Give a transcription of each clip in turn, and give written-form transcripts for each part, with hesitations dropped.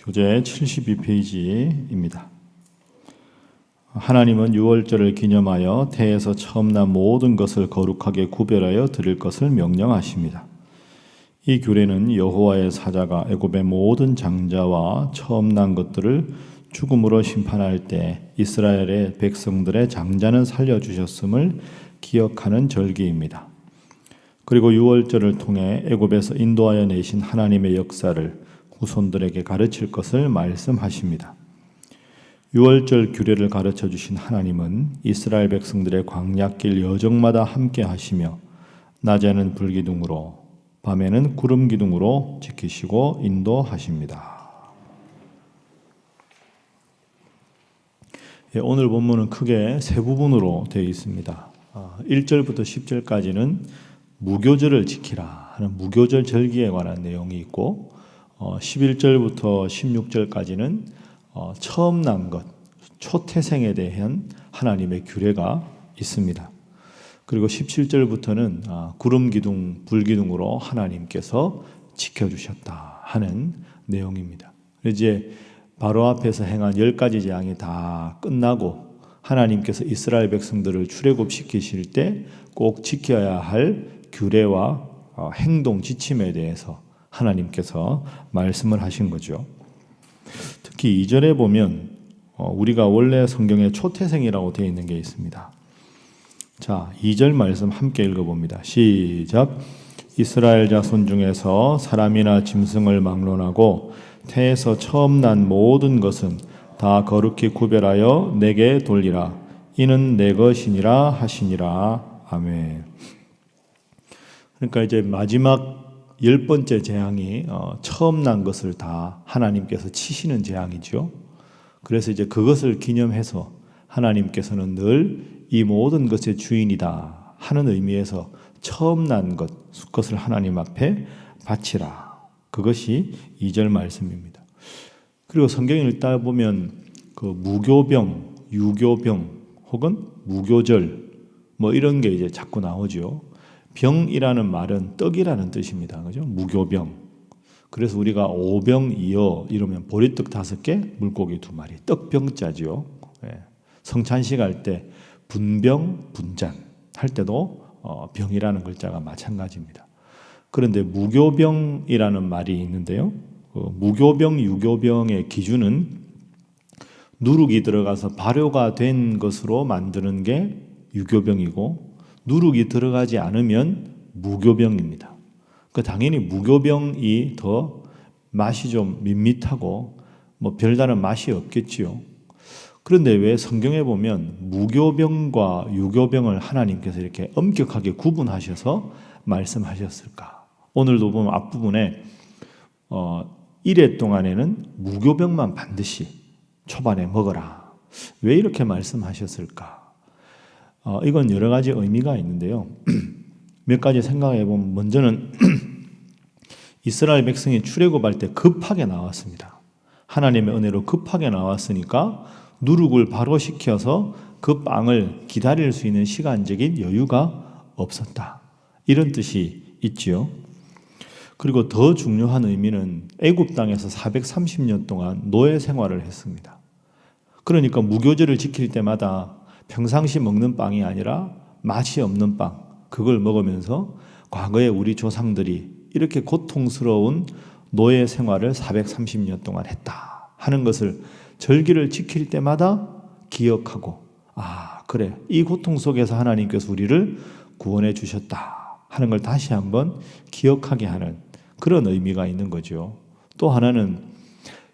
교재 72페이지입니다. 하나님은 유월절을 기념하여 태에서 처음 난 모든 것을 거룩하게 구별하여 드릴 것을 명령하십니다. 이 규례는 여호와의 사자가 애굽의 모든 장자와 처음 난 것들을 죽음으로 심판할 때 이스라엘의 백성들의 장자는 살려주셨음을 기억하는 절기입니다. 그리고 유월절을 통해 애굽에서 인도하여 내신 하나님의 역사를 후손들에게 가르칠 것을 말씀하십니다. 유월절 규례를 가르쳐 주신 하나님은 이스라엘 백성들의 광야길 여정마다 함께 하시며 낮에는 불기둥으로 밤에는 구름 기둥으로 지키시고 인도하십니다. 오늘 본문은 크게 세 부분으로 되어 있습니다. 1절부터 10절까지는 무교절을 지키라 하는 무교절 절기에 관한 내용이 있고 11절부터 16절까지는 처음 난 것, 초태생에 대한 하나님의 규례가 있습니다. 그리고 17절부터는 구름 기둥, 불 기둥으로 하나님께서 지켜주셨다 하는 내용입니다. 이제 바로 앞에서 행한 10가지 재앙이 다 끝나고 하나님께서 이스라엘 백성들을 출애굽시키실 때 꼭 지켜야 할 규례와 행동 지침에 대해서 하나님께서 말씀을 하신 거죠. 특히 2절에 보면 우리가 원래 성경에 초태생이라고 되어 있는 게 있습니다. 자, 2절 말씀 함께 읽어봅니다. 시작. 이스라엘 자손 중에서 사람이나 짐승을 막론하고 태에서 처음 난 모든 것은 다 거룩히 구별하여 내게 돌리라. 이는 내 것이니라 하시니라. 아멘. 그러니까 이제 마지막 10번째 재앙이 처음 난 것을 다 하나님께서 치시는 재앙이죠. 그래서 이제 그것을 기념해서 하나님께서는 늘 이 모든 것의 주인이다 하는 의미에서 처음 난 것, 수컷을 하나님 앞에 바치라. 그것이 2절 말씀입니다. 그리고 성경을 읽다 보면 그 무교병, 유교병 혹은 무교절 뭐 이런 게 이제 자꾸 나오죠. 병이라는 말은 떡이라는 뜻입니다. 그죠? 무교병. 그래서 우리가 오병이어 이러면 보리떡 5개, 물고기 2마리, 떡병자죠. 성찬식 할 때 분병, 분잔 할 때도 병이라는 글자가 마찬가지입니다. 그런데 무교병이라는 말이 있는데요. 무교병, 유교병의 기준은 누룩이 들어가서 발효가 된 것으로 만드는 게 유교병이고 누룩이 들어가지 않으면 무교병입니다. 당연히 무교병이 더 맛이 좀 밋밋하고 뭐 별다른 맛이 없겠지요. 그런데 왜 성경에 보면 무교병과 유교병을 하나님께서 이렇게 엄격하게 구분하셔서 말씀하셨을까? 오늘도 보면 앞부분에 1회 동안에는 무교병만 반드시 초반에 먹어라. 왜 이렇게 말씀하셨을까? 이건 여러 가지 의미가 있는데요. 몇 가지 생각해 보면 먼저는 이스라엘 백성이 출애굽할 때 급하게 나왔습니다. 하나님의 은혜로 급하게 나왔으니까 누룩을 바로 시켜서 그 빵을 기다릴 수 있는 시간적인 여유가 없었다. 이런 뜻이 있지요. 그리고 더 중요한 의미는 애굽 땅에서 430년 동안 노예 생활을 했습니다. 그러니까 무교절을 지킬 때마다 평상시 먹는 빵이 아니라 맛이 없는 빵, 그걸 먹으면서 과거에 우리 조상들이 이렇게 고통스러운 노예 생활을 430년 동안 했다 하는 것을 절기를 지킬 때마다 기억하고 그래, 이 고통 속에서 하나님께서 우리를 구원해 주셨다 하는 걸 다시 한번 기억하게 하는 그런 의미가 있는 거죠. 또 하나는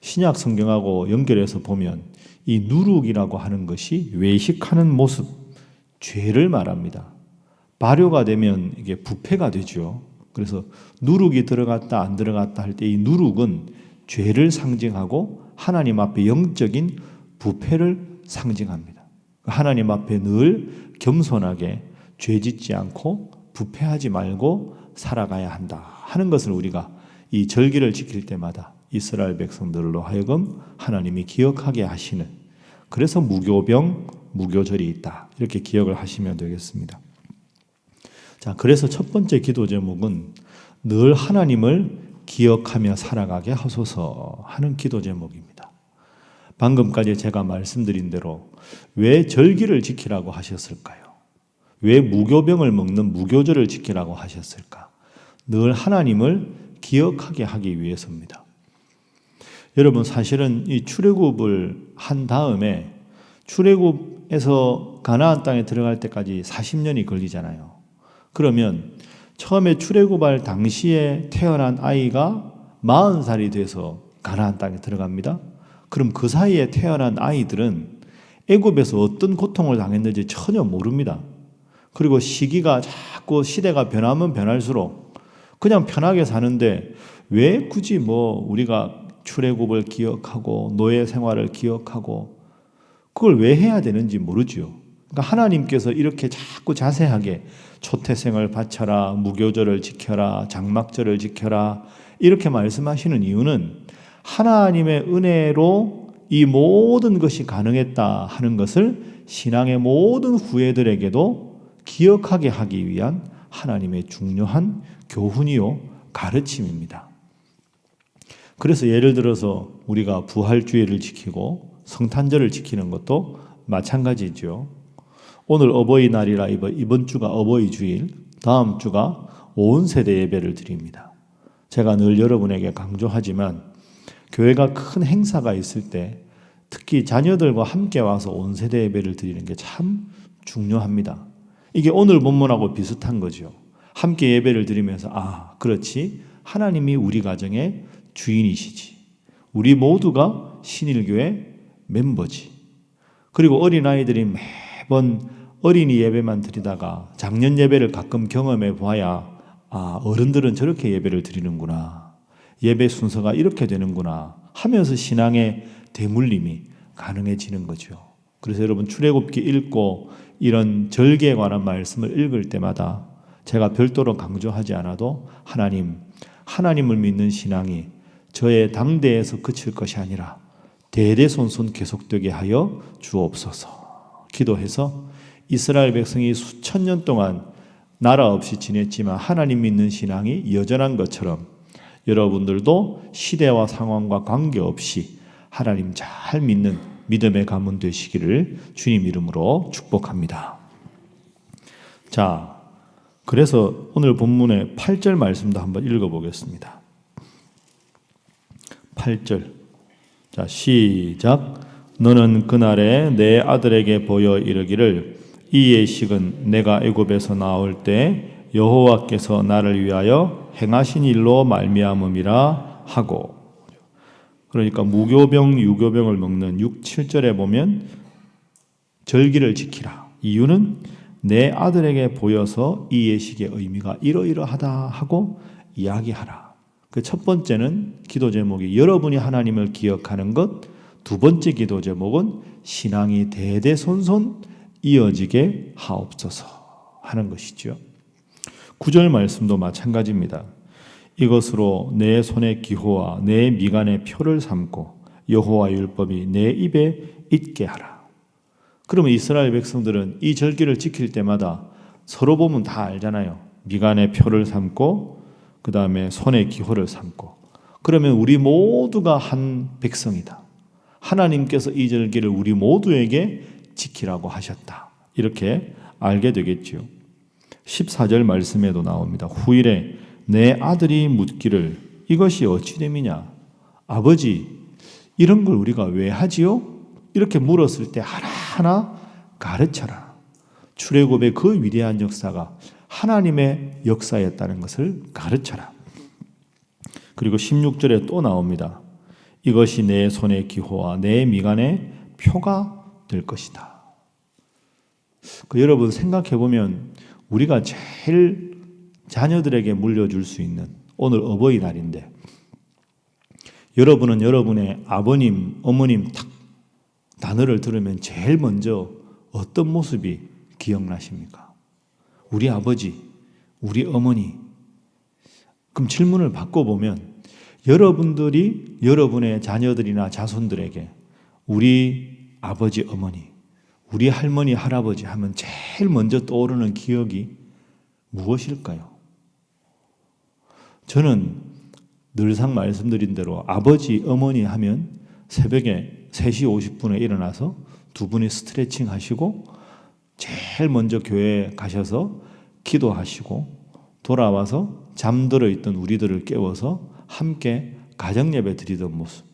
신약 성경하고 연결해서 보면 이 누룩이라고 하는 것이 외식하는 모습, 죄를 말합니다. 발효가 되면 이게 부패가 되죠. 그래서 누룩이 들어갔다 안 들어갔다 할 때 이 누룩은 죄를 상징하고 하나님 앞에 영적인 부패를 상징합니다. 하나님 앞에 늘 겸손하게 죄짓지 않고 부패하지 말고 살아가야 한다 하는 것을 우리가 이 절기를 지킬 때마다 이스라엘 백성들로 하여금 하나님이 기억하게 하시는, 그래서 무교병, 무교절이 있다 이렇게 기억을 하시면 되겠습니다. 자, 그래서 첫 번째 기도 제목은 늘 하나님을 기억하며 살아가게 하소서 하는 기도 제목입니다. 방금까지 제가 말씀드린 대로 왜 절기를 지키라고 하셨을까요? 왜 무교병을 먹는 무교절을 지키라고 하셨을까? 늘 하나님을 기억하게 하기 위해서입니다. 여러분, 사실은 이 출애굽을 한 다음에 출애굽에서 가나안 땅에 들어갈 때까지 40년이 걸리잖아요. 그러면 처음에 출애굽할 당시에 태어난 아이가 40살이 돼서 가나안 땅에 들어갑니다. 그럼 그 사이에 태어난 아이들은 애굽에서 어떤 고통을 당했는지 전혀 모릅니다. 그리고 시기가 자꾸 시대가 변하면 변할수록 그냥 편하게 사는데 왜 굳이 우리가 출애굽을 기억하고 노예 생활을 기억하고 그걸 왜 해야 되는지 모르지요. 그러니까 하나님께서 이렇게 자꾸 자세하게 초태생을 바쳐라, 무교절을 지켜라, 장막절을 지켜라 이렇게 말씀하시는 이유는 하나님의 은혜로 이 모든 것이 가능했다 하는 것을 신앙의 모든 후예들에게도 기억하게 하기 위한 하나님의 중요한 교훈이요 가르침입니다. 그래서 예를 들어서 우리가 부활주일을 지키고 성탄절을 지키는 것도 마찬가지죠. 오늘 어버이날이라 이번 주가 어버이주일, 다음 주가 온 세대 예배를 드립니다. 제가 늘 여러분에게 강조하지만 교회가 큰 행사가 있을 때 특히 자녀들과 함께 와서 온 세대 예배를 드리는 게 참 중요합니다. 이게 오늘 본문하고 비슷한 거죠. 함께 예배를 드리면서 그렇지, 하나님이 우리 가정의 주인이시지. 우리 모두가 신일교회 멤버지. 그리고 어린아이들이 매번 어린이 예배만 드리다가 작년 예배를 가끔 경험해 봐야 어른들은 저렇게 예배를 드리는구나. 예배 순서가 이렇게 되는구나 하면서 신앙의 대물림이 가능해지는 거죠. 그래서 여러분 출애굽기 읽고 이런 절기에 관한 말씀을 읽을 때마다 제가 별도로 강조하지 않아도 하나님을 믿는 신앙이 저의 당대에서 그칠 것이 아니라 대대손손 계속되게 하여 주옵소서 기도해서 이스라엘 백성이 수천 년 동안 나라 없이 지냈지만 하나님 믿는 신앙이 여전한 것처럼 여러분들도 시대와 상황과 관계없이 하나님 잘 믿는 믿음의 가문 되시기를 주님 이름으로 축복합니다. 자, 그래서 오늘 본문의 8절 말씀도 한번 읽어보겠습니다. 8절. 자, 시작. 너는 그날에 내 아들에게 보여 이르기를 이 예식은 내가 애굽에서 나올 때 여호와께서 나를 위하여 행하신 일로 말미암음이라 하고. 그러니까 무교병, 유교병을 먹는 6, 7절에 보면 절기를 지키라. 이유는 내 아들에게 보여서 이 예식의 의미가 이러이러하다 하고 이야기하라. 그 첫 번째는 기도 제목이 여러분이 하나님을 기억하는 것, 두 번째 기도 제목은 신앙이 대대손손 이어지게 하옵소서 하는 것이죠. 9절 말씀도 마찬가지입니다. 이것으로 내 손의 기호와 내 미간의 표를 삼고 여호와 율법이 내 입에 있게 하라. 그러면 이스라엘 백성들은 이 절기를 지킬 때마다 서로 보면 다 알잖아요. 미간의 표를 삼고 그 다음에 손의 기호를 삼고. 그러면 우리 모두가 한 백성이다. 하나님께서 이 절기를 우리 모두에게 지키라고 하셨다. 이렇게 알게 되겠죠. 14절 말씀에도 나옵니다. 후일에 내 아들이 묻기를 이것이 어찌 됨이냐? 아버지, 이런 걸 우리가 왜 하지요? 이렇게 물었을 때 하나하나 가르쳐라. 출애굽의 그 위대한 역사가 하나님의 역사였다는 것을 가르쳐라. 그리고 16절에 또 나옵니다. 이것이 내 손의 기호와 내 미간의 표가 될 것이다. 여러분 생각해보면 우리가 제일 자녀들에게 물려줄 수 있는 오늘 어버이날인데 여러분은 여러분의 아버님, 어머님 딱 단어를 들으면 제일 먼저 어떤 모습이 기억나십니까? 우리 아버지, 우리 어머니. 그럼 질문을 바꿔보면 여러분들이 여러분의 자녀들이나 자손들에게 우리 아버지, 어머니, 우리 할머니, 할아버지 하면 제일 먼저 떠오르는 기억이 무엇일까요? 저는 늘상 말씀드린 대로 아버지, 어머니 하면 새벽에 3시 50분에 일어나서 두 분이 스트레칭 하시고 제일 먼저 교회에 가셔서 기도하시고 돌아와서 잠들어 있던 우리들을 깨워서 함께 가정예배 드리던 모습.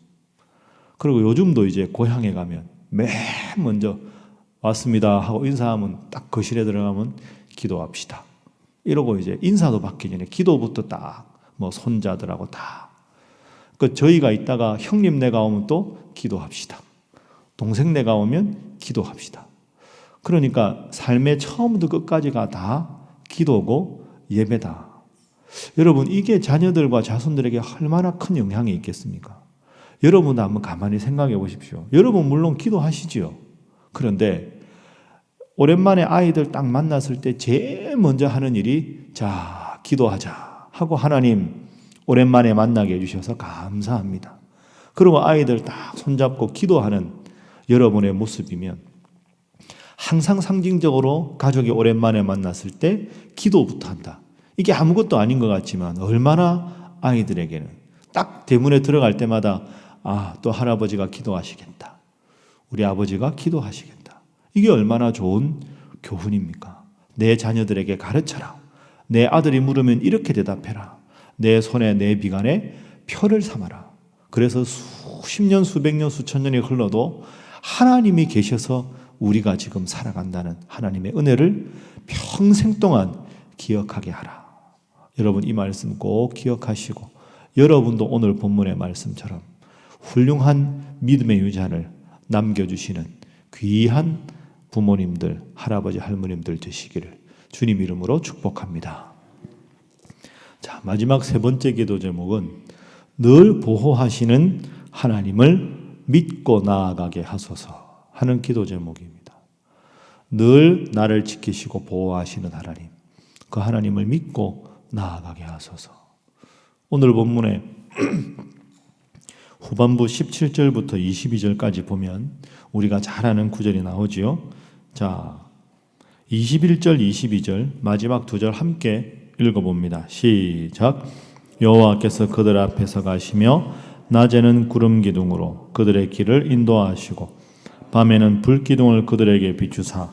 그리고 요즘도 이제 고향에 가면 맨 먼저 왔습니다 하고 인사하면 딱 거실에 들어가면 기도합시다. 이러고 이제 인사도 받기 전에 기도부터 딱 뭐 손자들하고 다. 그 저희가 있다가 형님 내가 오면 또 기도합시다. 동생 내가 오면 기도합시다. 그러니까 삶의 처음부터 끝까지가 다 기도고 예배다. 여러분 이게 자녀들과 자손들에게 얼마나 큰 영향이 있겠습니까? 여러분도 한번 가만히 생각해 보십시오. 여러분 물론 기도하시지요. 그런데 오랜만에 아이들 딱 만났을 때 제일 먼저 하는 일이 자 기도하자 하고 하나님 오랜만에 만나게 해주셔서 감사합니다. 그리고 아이들 딱 손잡고 기도하는 여러분의 모습이면 항상 상징적으로 가족이 오랜만에 만났을 때 기도부터 한다. 이게 아무것도 아닌 것 같지만 얼마나 아이들에게는 딱 대문에 들어갈 때마다 또 할아버지가 기도하시겠다. 우리 아버지가 기도하시겠다. 이게 얼마나 좋은 교훈입니까? 내 자녀들에게 가르쳐라. 내 아들이 물으면 이렇게 대답해라. 내 손에 내 비간에 표를 삼아라. 그래서 수십 년, 수백 년, 수천 년이 흘러도 하나님이 계셔서 우리가 지금 살아간다는 하나님의 은혜를 평생 동안 기억하게 하라. 여러분 이 말씀 꼭 기억하시고 여러분도 오늘 본문의 말씀처럼 훌륭한 믿음의 유산을 남겨주시는 귀한 부모님들, 할아버지, 할머님들 되시기를 주님 이름으로 축복합니다. 자, 마지막 세 번째 기도 제목은 늘 보호하시는 하나님을 믿고 나아가게 하소서 하는 기도 제목입니다. 늘 나를 지키시고 보호하시는 하나님, 그 하나님을 믿고 나아가게 하소서. 오늘 본문에 후반부 17절부터 22절까지 보면 우리가 잘 아는 구절이 나오지요. 자, 21절, 22절 마지막 두 절 함께 읽어봅니다. 시작. 여호와께서 그들 앞에서 가시며 낮에는 구름 기둥으로 그들의 길을 인도하시고 밤에는 불 기둥을 그들에게 비추사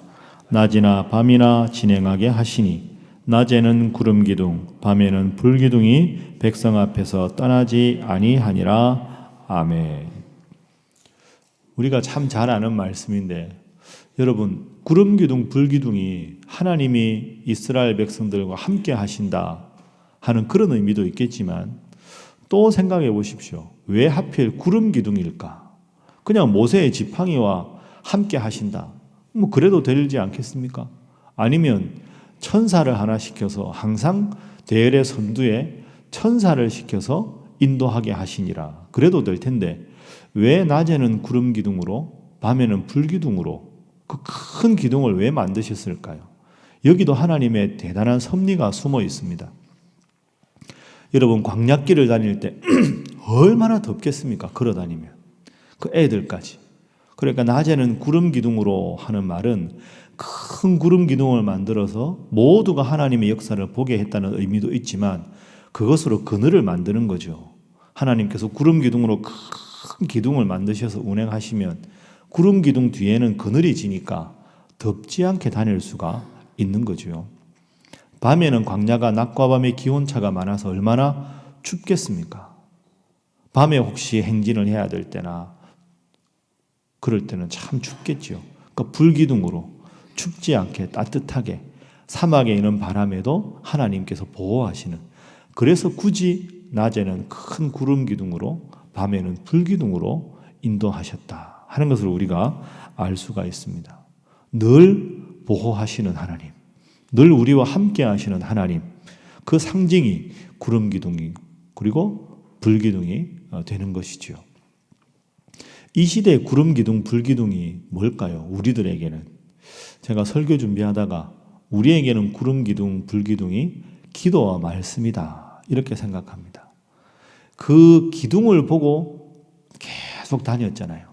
낮이나 밤이나 진행하게 하시니 낮에는 구름 기둥 밤에는 불 기둥이 백성 앞에서 떠나지 아니하니라. 아멘. 우리가 참 잘 아는 말씀인데 여러분 구름 기둥 불 기둥이 하나님이 이스라엘 백성들과 함께 하신다 하는 그런 의미도 있겠지만 또 생각해 보십시오. 왜 하필 구름 기둥일까? 그냥 모세의 지팡이와 함께 하신다. 뭐 그래도 되지 않겠습니까? 아니면 천사를 하나 시켜서 항상 대열의 선두에 천사를 시켜서 인도하게 하시니라. 그래도 될 텐데 왜 낮에는 구름 기둥으로 밤에는 불 기둥으로 그 큰 기둥을 왜 만드셨을까요? 여기도 하나님의 대단한 섭리가 숨어 있습니다. 여러분 광야길을 다닐 때 얼마나 덥겠습니까? 걸어 다니면 그 애들까지. 그러니까 낮에는 구름 기둥으로 하는 말은 큰 구름 기둥을 만들어서 모두가 하나님의 역사를 보게 했다는 의미도 있지만 그것으로 그늘을 만드는 거죠. 하나님께서 구름 기둥으로 큰 기둥을 만드셔서 운행하시면 구름 기둥 뒤에는 그늘이 지니까 덥지 않게 다닐 수가 있는 거죠. 밤에는 광야가 낮과 밤의 기온차가 많아서 얼마나 춥겠습니까? 밤에 혹시 행진을 해야 될 때나 그럴 때는 참 춥겠죠. 그러니까 불기둥으로 춥지 않게 따뜻하게 사막에 있는 바람에도 하나님께서 보호하시는, 그래서 굳이 낮에는 큰 구름 기둥으로 밤에는 불기둥으로 인도하셨다 하는 것을 우리가 알 수가 있습니다. 늘 보호하시는 하나님, 늘 우리와 함께 하시는 하나님, 그 상징이 구름 기둥이 그리고 불 기둥이 되는 것이지요. 이 시대의 구름 기둥, 불 기둥이 뭘까요? 우리들에게는, 제가 설교 준비하다가 우리에게는 구름 기둥, 불 기둥이 기도와 말씀이다 이렇게 생각합니다. 그 기둥을 보고 계속 다녔잖아요.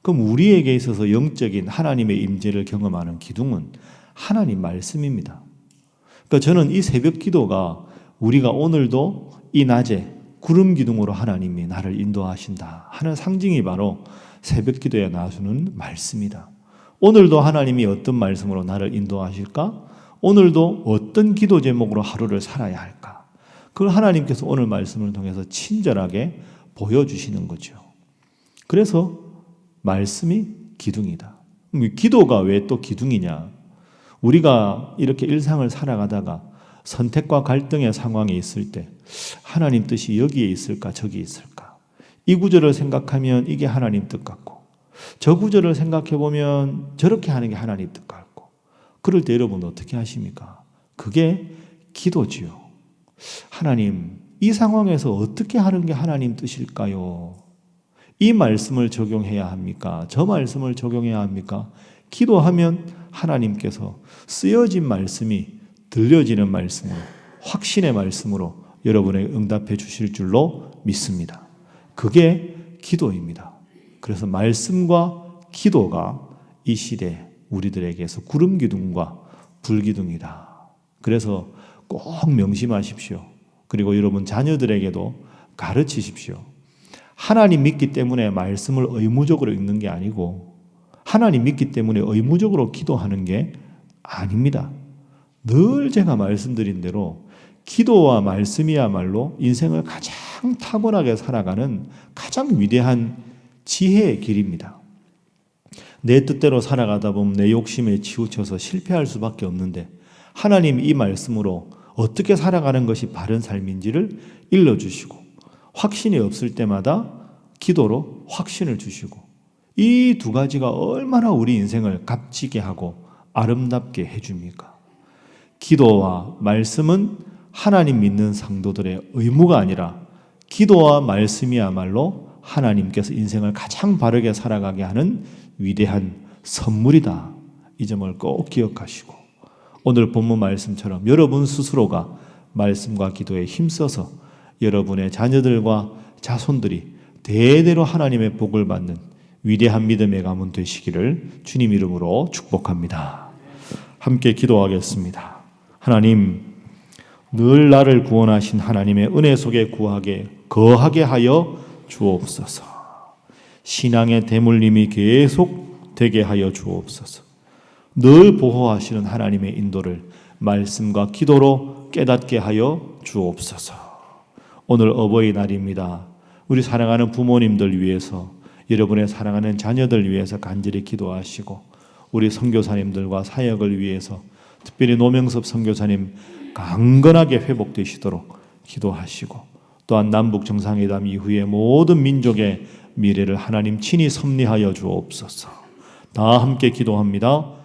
그럼 우리에게 있어서 영적인 하나님의 임재를 경험하는 기둥은 하나님 말씀입니다. 그러니까 저는 이 새벽 기도가 우리가 오늘도 이 낮에 구름 기둥으로 하나님이 나를 인도하신다 하는 상징이 바로 새벽 기도에 나서는 말씀이다. 오늘도 하나님이 어떤 말씀으로 나를 인도하실까? 오늘도 어떤 기도 제목으로 하루를 살아야 할까? 그걸 하나님께서 오늘 말씀을 통해서 친절하게 보여주시는 거죠. 그래서 말씀이 기둥이다. 기도가 왜 또 기둥이냐? 우리가 이렇게 일상을 살아가다가 선택과 갈등의 상황에 있을 때 하나님 뜻이 여기에 있을까 저기 있을까? 이 구절을 생각하면 이게 하나님 뜻 같고 저 구절을 생각해 보면 저렇게 하는 게 하나님 뜻 같고 그럴 때 여러분 어떻게 하십니까? 그게 기도지요. 하나님, 이 상황에서 어떻게 하는 게 하나님 뜻일까요? 이 말씀을 적용해야 합니까? 저 말씀을 적용해야 합니까? 기도하면 하나님께서 쓰여진 말씀이 들려지는 말씀으로, 확신의 말씀으로 여러분에게 응답해 주실 줄로 믿습니다. 그게 기도입니다. 그래서 말씀과 기도가 이 시대 우리들에게서 구름 기둥과 불 기둥이다. 그래서 꼭 명심하십시오. 그리고 여러분 자녀들에게도 가르치십시오. 하나님 믿기 때문에 말씀을 의무적으로 읽는 게 아니고 하나님 믿기 때문에 의무적으로 기도하는 게 아닙니다. 늘 제가 말씀드린 대로 기도와 말씀이야말로 인생을 가장 타고나게 살아가는 가장 위대한 지혜의 길입니다. 내 뜻대로 살아가다 보면 내 욕심에 치우쳐서 실패할 수밖에 없는데 하나님 이 말씀으로 어떻게 살아가는 것이 바른 삶인지를 일러주시고 확신이 없을 때마다 기도로 확신을 주시고 이 두 가지가 얼마나 우리 인생을 값지게 하고 아름답게 해줍니까? 기도와 말씀은 하나님 믿는 상도들의 의무가 아니라 기도와 말씀이야말로 하나님께서 인생을 가장 바르게 살아가게 하는 위대한 선물이다. 이 점을 꼭 기억하시고 오늘 본문 말씀처럼 여러분 스스로가 말씀과 기도에 힘써서 여러분의 자녀들과 자손들이 대대로 하나님의 복을 받는 위대한 믿음의 가문 되시기를 주님 이름으로 축복합니다. 함께 기도하겠습니다. 하나님, 늘 나를 구원하신 하나님의 은혜 속에 거하게 하여 주옵소서. 신앙의 대물림이 계속 되게 하여 주옵소서. 늘 보호하시는 하나님의 인도를 말씀과 기도로 깨닫게 하여 주옵소서. 오늘 어버이날입니다. 우리 사랑하는 부모님들 위해서 여러분의 사랑하는 자녀들 위해서 간절히 기도하시고 우리 선교사님들과 사역을 위해서 특별히 노명섭 선교사님 강건하게 회복되시도록 기도하시고 또한 남북 정상회담 이후에 모든 민족의 미래를 하나님 친히 섭리하여 주옵소서. 다 함께 기도합니다.